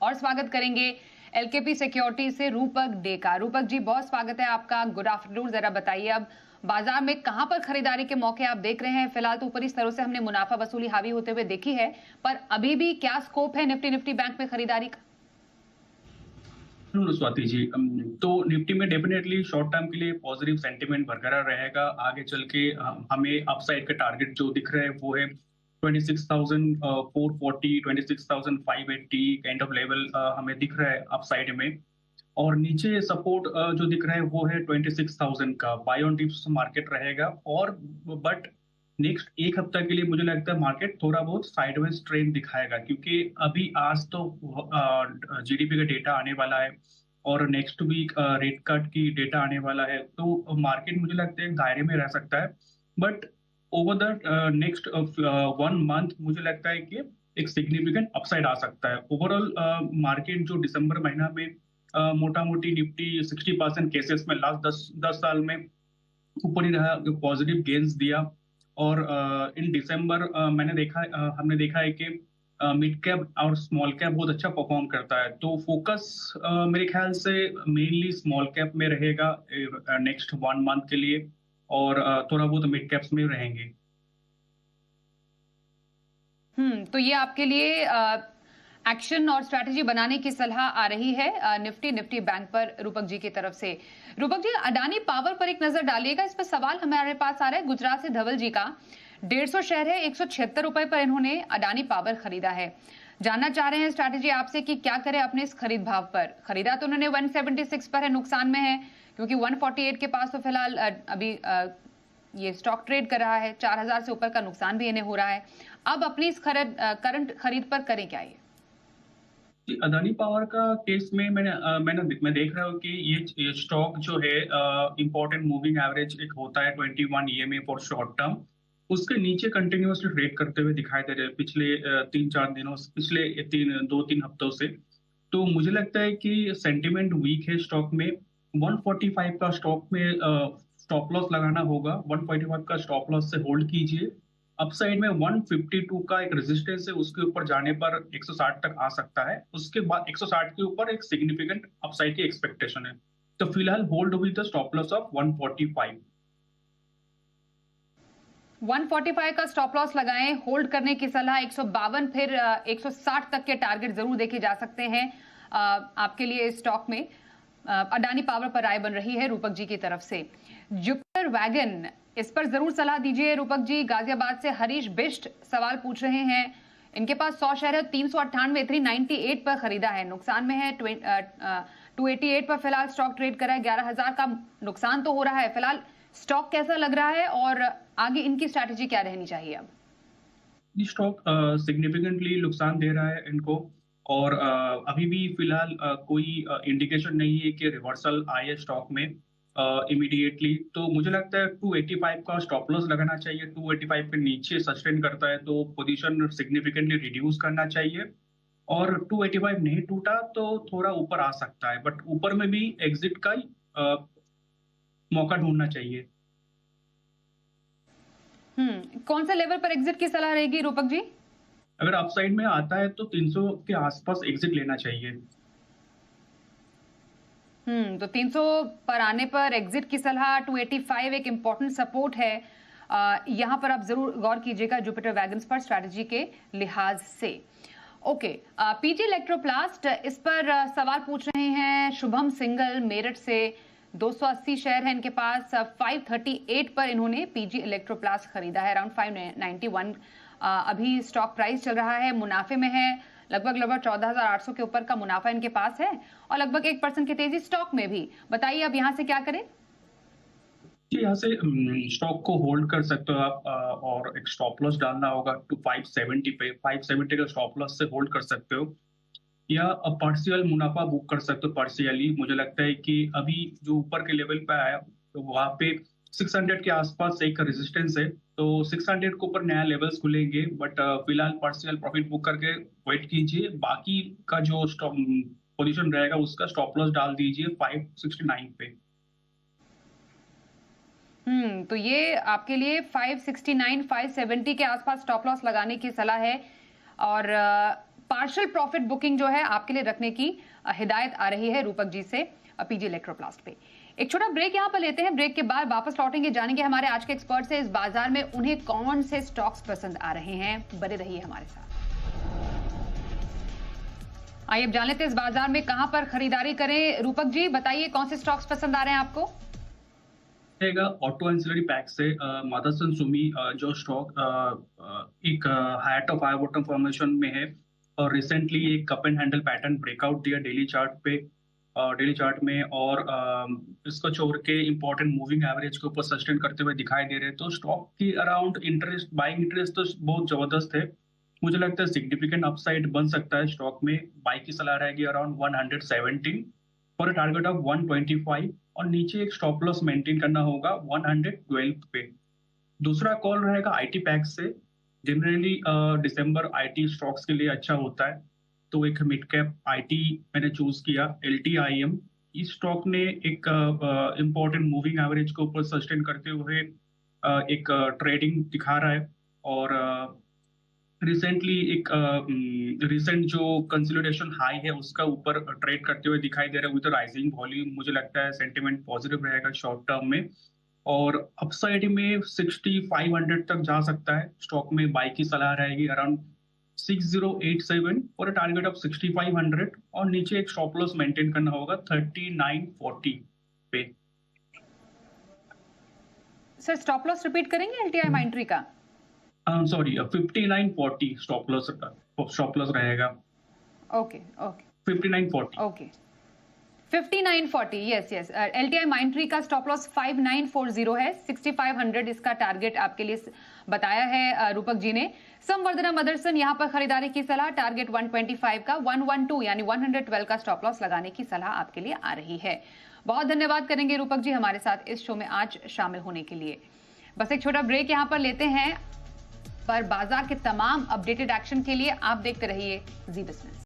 और स्वागत करेंगे एलकेपी सिक्योरिटी से रूपक डे का। रूपक जी, बहुत स्वागत है आपका। Good afternoon. जरा बताइए, अब बाजार में कहां पर खरीदारी के मौके आप देख रहे हैं? फिलहाल तो ऊपरी स्तरों से हमने मुनाफा वसूली हावी होते हुए देखी है, पर अभी भी क्या स्कोप है निफ्टी बैंक में खरीदारी का? स्वाति जी, तो निफ्टी में डेफिनेटली शॉर्ट टर्म के लिए पॉजिटिव सेंटीमेंट बरकरार रहेगा। आगे चल के हमें अपसाइड का टारगेट जो दिख रहा है वो है 26,440 26,580 काइंड ऑफ लेवल हमें दिख रहा है अपसाइड में। और नीचे सपोर्ट जो दिख रहा है वो है 26,000 का बाय ऑन डिप्स मार्केट रहेगा। और बट नेक्स्ट एक हफ्ता के लिए मुझे लगता है मार्केट थोड़ा बहुत साइडवेज ट्रेंड दिखाएगा, क्योंकि अभी आज तो जीडीपी का डेटा आने वाला है और नेक्स्ट वीक रेट कट की डेटा आने वाला है, तो मार्केट मुझे लगता है दायरे में रह सकता है। But over the next 1 month मुझे लगता है कि एक सिग्निफिकेंट अपसाइड आ सकता है। ओवरऑल मार्केट जो दिसंबर महीना में मोटा मोटी निफ्टी 60% केसेस में लास्ट 10 साल में ऊपर ही रहा, पॉजिटिव गेन्स दिया। और इन दिसंबर हमने देखा है कि मिड कैप और स्मॉल कैप बहुत अच्छा परफॉर्म करता है, तो फोकस मेरे ख्याल से मेनली स्मॉल कैप में रहेगा नेक्स्ट 1 मंथ के लिए। और थोड़ा बहुत मिड कैप्स में रहेंगे। तो ये आपके लिए एक्शन और स्ट्रैटेजी बनाने की सलाह आ रही है निफ्टी बैंक पर रूपक जी की तरफ से। रूपक जी, अडानी पावर पर एक नजर डालिएगा। इस पर सवाल हमारे पास आ रहा है गुजरात से धवल जी का। 150 शेयर है, 176 रुपए पर इन्होंने अडानी पावर खरीदा है। जानना चाह रहे हैं स्ट्रैटेजी आपसे कि क्या करें अपने इस खरीद भाव पर। खरीदा तो उन्होंने 176 पर है, नुकसान में है क्योंकि 148 के पास तो फिलहाल अभी ये स्टॉक ट्रेड कर रहा है। 4000 से ऊपर का नुकसान भी इन्हें हो रहा है। अब अपनी इस करंट खरीद पर करें क्या ये? अदानी पावर का केस में मैं देख रहा हूँ कि ये स्टॉक जो है इंपॉर्टेंट मूविंग एवरेज एक होता है 21 ईएमए फॉर शॉर्ट टर्म, उसके नीचे कंटिन्यूअसली ट्रेड करते हुए दिखाई दे रहे हैं पिछले 3-4 दिनों पिछले 2-3 हफ्तों से। तो मुझे लगता है कि सेंटिमेंट वीक है स्टॉक में। 145 का स्टॉक में स्टॉप लॉस लगाना होगा। 145 का स्टॉप लॉस से होल्ड कीजिए। अपसाइड में 152 का एक रेजिस्टेंस है, उसके ऊपर जाने पर 160 तक आ सकता है। उसके बाद 160 के ऊपर एक सिग्निफिकेंट अपसाइड की एक्सपेक्टेशन है, तो फिलहाल hold with the stop loss of 145। 145 का स्टॉप लॉस लगाएं, होल्ड करने की सलाह। 152 फिर 160 तक के टारगेट जरूर देखे जा सकते हैं आपके लिए स्टॉक में। अडानी पावर पर राय बन रही है रूपक जी की तरफ से। जुपिटर वैगन, इस पर जरूर सलाह दीजिए रूपक जी। गाजियाबाद से हरीश बिष्ट सवाल पूछ रहे हैं। इनके पास 100 शेयर है, 398 398 पर खरीदा है, नुकसान में है। 288 पर फिलहाल स्टॉक ट्रेड करा है। 11,000 का नुकसान तो हो रहा है। फिलहाल स्टॉक कैसा लग रहा है और आगे इनकी स्ट्रैटेजी क्या रहनी चाहिए अब? ये स्टॉक सिग्निफिकेंटली नुकसान दे रहा है इनको। और अभी भी फिलहाल कोई इंडिकेशन नहीं है कि रिवर्सल आए है स्टॉक में इमीडिएटली। तो मुझे लगता है 285 का स्टॉप लॉस लगाना चाहिए। 285 के नीचे सस्टेन करता है तो पोजीशन सिग्निफिकेंटली रिड्यूस करना चाहिए। और 285 नहीं टूटा तो थोड़ा ऊपर आ सकता है, बट ऊपर में भी एग्जिट का अ, मौका ढूंढना चाहिए। कौन से लेवल पर एग्जिट की सलाह रहेगी रूपक जी? अगर अपसाइड में आता है तो 300 के आसपास एग्जिट लेना चाहिए। तो 300 पर आने पर एग्जिट की सलाह। 285 एक इंपॉर्टेंट सपोर्ट है। यहां पर आप जरूर गौर कीजिएगा जुपिटर वैगन्स पर स्ट्रैटेजी के लिहाज से। ओके, पीजी इलेक्ट्रोप्लास्ट, इस पर सवाल पूछ रहे हैं शुभम सिंगल मेरठ से। 280 शेयर है इनके पास। 538 पर इन्होंने पीजी इलेक्ट्रोप्लास्ट खरीदा है, अराउंड 591 अभी स्टॉक प्राइस चल रहा है। मुनाफे में है, लगभग 14,800 के ऊपर का मुनाफा इनके पास है और लगभग 1% की तेजी स्टॉक में भी। बताइए अब यहां से क्या करें? जी, यहाँ से स्टॉक को होल्ड कर सकते हो आप। और एक स्टॉप लॉस डालना होगा टू 570 पे। 570 का स्टॉप लॉस से होल्ड कर सकते हो, या पार्शियल मुनाफा बुक कर सकते हो पार्शियली। मुझे लगता है कि अभी जो ऊपर के लेवल पे आया तो वहां पे 600 के आसपास एक रेजिस्टेंस है, तो 600 के ऊपर नया लेवल्स खुलेंगे। बट फिलहाल पार्शियल प्रॉफिट बुक करके वेट कीजिए। बाकी का जो स्टॉप पोजीशन रहेगा उसका स्टॉप लॉस डाल दीजिए 569 पे। तो ये आपके लिए 569 570 के आसपास स्टॉप लॉस लगाने की सलाह है। और पार्शियल प्रॉफिट बुकिंग जो है आपके लिए रखने की हिदायत आ रही है रूपक जी से पीजी इलेक्ट्रोप्लास्ट पे। एक छोटा ब्रेक यहां पर लेते हैं, ब्रेक के बाद वापस लौटेंगे, जानेंगे हमारे आज के एक्सपर्ट से इस बाजार में उन्हें कौन से स्टॉक्स पसंद आ रहे हैं। बने रहिए हमारे साथ। आइए अब जान लेते हैं इस बाजार में कहां पर खरीदारी करें। रूपक जी बताइए कौन से स्टॉक्स पसंद आ रहे हैं आपको? ऑटो एंसिलरी पैक से मदरसन सुमी जो स्टॉक एक higher of high bottom formation में है और रिसेंटली एक cup and handle pattern breakout दिया डेली चार्ट में, और इसको छोड़ के इंपॉर्टेंट मूविंग एवरेज के ऊपर सस्टेन करते हुए दिखाई दे रहे हैं। तो स्टॉक की अराउंड बाइंग इंटरेस्ट तो बहुत जबरदस्त है। मुझे लगता है सिग्निफिकेंट अपसाइड बन सकता है स्टॉक में। बाई की सलाह रहेगी around 117 for a target of 125, और नीचे एक स्टॉप लॉस मेंटेन करना होगा 112 पे। दूसरा कॉल रहेगा आईटी पैक से। जनरली दिसंबर आईटी स्टॉक्स के लिए अच्छा होता है, तो एक मिड कैप आईटी मैंने चूज किया, LTIM। इस स्टॉक ने एक इम्पोर्टेंट मूविंग एवरेज के ऊपर सस्टेन करते हुए एक ट्रेडिंग दिखा रहा है, और रिसेंटली एक रिसेंट जो कंसोलिडेशन हाई है उसका ऊपर ट्रेड करते हुए दिखाई दे रहा है विद राइजिंग वॉल्यूम। मुझे लगता है सेंटिमेंट पॉजिटिव रहेगा शॉर्ट टर्म में, और अपसाइड में 6500 तक जा सकता है। स्टॉक में बाई की सलाह रहेगी अराउंड 6087 और टारगेट ऑफ 6500, और नीचे एक स्टॉप लॉस मेंटेन करना होगा 3940 पे। सर स्टॉप लॉस रिपीट करेंगे LTI माइंट्री का? सॉरी 5940 स्टॉप लॉस रहेगा। ओके 5940। ओके 5940, यस LTI माइंट्री का स्टॉप लॉस 5940 है। 6500 इसका टारगेट आपके लिए बताया है रूपक जी ने। संवर्धना मदरसन यहां पर खरीदारी की सलाह, टारगेट 125 का, 112 यानी 112 का स्टॉप लॉस लगाने की सलाह आपके लिए आ रही है। बहुत धन्यवाद करेंगे रूपक जी हमारे साथ इस शो में आज शामिल होने के लिए। बस एक छोटा ब्रेक यहां पर लेते हैं, पर बाजार के तमाम अपडेटेड एक्शन के लिए आप देखते रहिए जी बिजनेस।